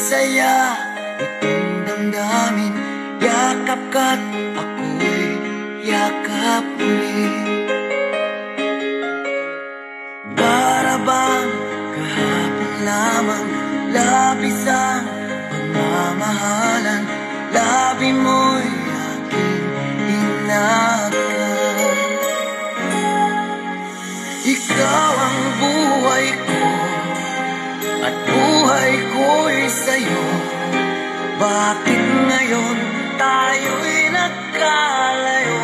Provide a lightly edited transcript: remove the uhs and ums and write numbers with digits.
saya itong damdamin. Yakap ka't ako'y yakap ulit. Para bang kahapon lamang, labis ang pagmamahalan. Labi mo'y aking inakal. Ikaw ang buhay ko at buhay ko'y sa'yo. Bakit ngayon tayo'y nagkalayo?